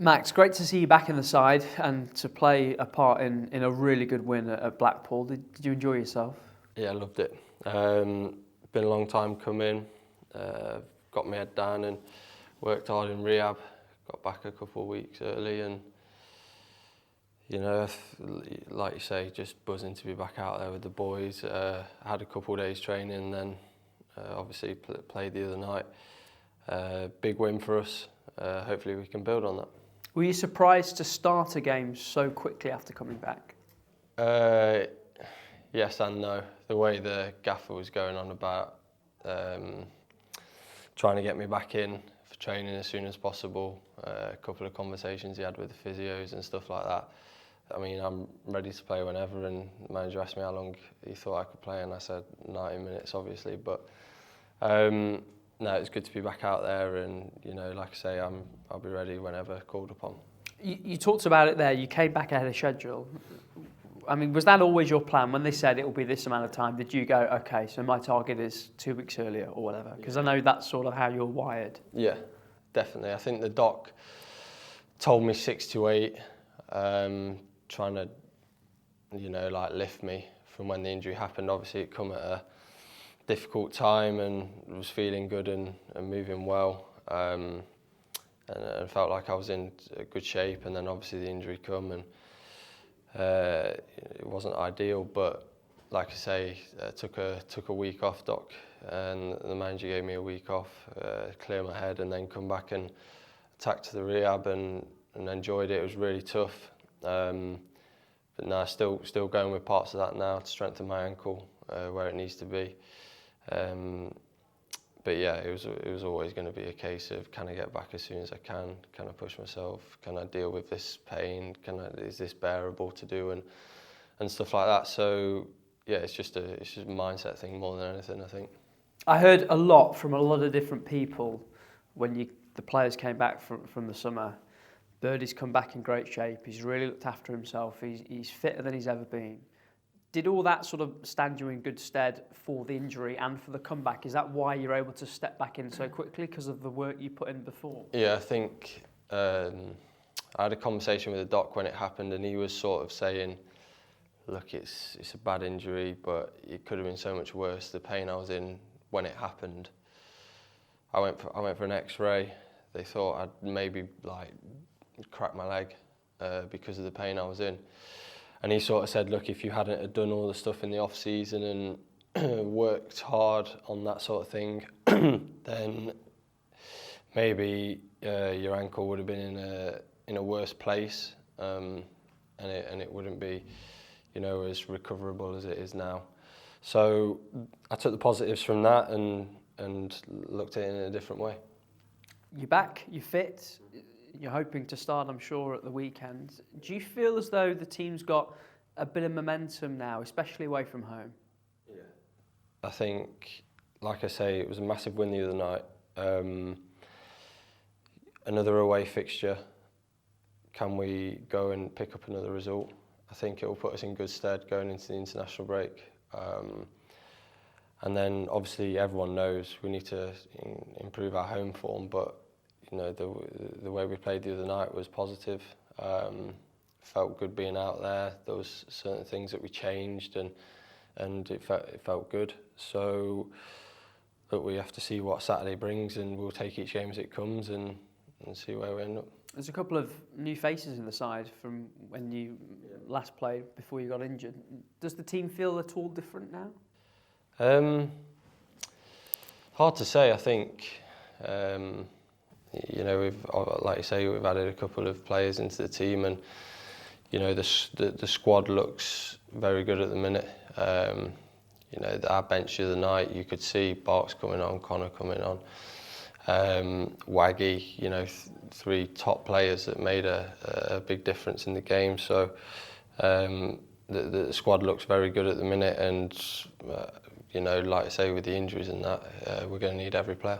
Max, great to see you back in the side and to play a part in a really good win at Blackpool. Did you enjoy yourself? Yeah, I loved it. Been a long time coming. Got my head down and worked hard in rehab. Got back a couple of weeks early and, you know, like you say, just buzzing to be back out there with the boys. I had a couple of days training and then obviously played the other night. Big win for us. Hopefully we can build on that. Were you surprised to start a game so quickly after coming back? Yes and no. The way the gaffer was going on about trying to get me back in for training as soon as possible, a couple of conversations he had with the physios and stuff like that. I mean, I'm ready to play whenever, and the manager asked me how long he thought I could play, and I said 90 minutes, obviously. But no, it's good to be back out there, and you know, like I say, I'll be ready whenever called upon. You talked about it there. You came back ahead of schedule. I mean, was that always your plan? When they said it will be this amount of time, did you go, okay, so my target is 2 weeks earlier or whatever? Because I know that's sort of how you're wired. Yeah, definitely. I think the doc told me 6 to 8, trying to, you know, like lift me from when the injury happened. Obviously, it come at a difficult time and was feeling good and moving well. And felt like I was in good shape, and then obviously the injury come and it wasn't ideal, but like I say, took a week off, doc, and the manager gave me a week off, clear my head, and then come back and attack to the rehab and enjoyed it. It was really tough, but now still going with parts of that now to strengthen my ankle where it needs to be. But yeah, it was always going to be a case of, can I get back as soon as I can? Can I push myself? Can I deal with this pain? Is this bearable to do and stuff like that? So yeah, it's just a mindset thing more than anything, I think. I heard a lot from a lot of different people when the players came back from the summer. Birdy's come back in great shape. He's really looked after himself. He's fitter than he's ever been. Did all that sort of stand you in good stead for the injury and for the comeback? Is that why you're able to step back in so quickly, because of the work you put in before? Yeah, I think I had a conversation with the doc when it happened, and he was sort of saying, look, it's a bad injury, but it could have been so much worse. The pain I was in when it happened. I went for an X-ray. They thought I'd maybe like crack my leg because of the pain I was in. And he sort of said, look, if you hadn't have done all the stuff in the off-season and worked hard on that sort of thing, then maybe your ankle would have been in a worse place, and it wouldn't be, you know, as recoverable as it is now. So I took the positives from that and looked at it in a different way. You're back, you're fit. You're hoping to start, I'm sure, at the weekend. Do you feel as though the team's got a bit of momentum now, especially away from home? Yeah. I think, like I say, it was a massive win the other night. Another away fixture. Can we go and pick up another result? I think it will put us in good stead going into the international break. And then, obviously, everyone knows we need to improve our home form, but you know, the way we played the other night was positive. Felt good being out there. There was certain things that we changed, and it felt good. So, but we have to see what Saturday brings, and we'll take each game as it comes and see where we end up. There's a couple of new faces in the side from when you last played before you got injured. Does the team feel at all different now? Hard to say. I think. You know, like you say, we've added a couple of players into the team, and you know, the squad looks very good at the minute. You know, our bench the other night, you could see Barks coming on, Connor coming on, Waggy. You know, 3 top players that made a big difference in the game. So the squad looks very good at the minute, and you know, like I say, with the injuries and that, we're going to need every player.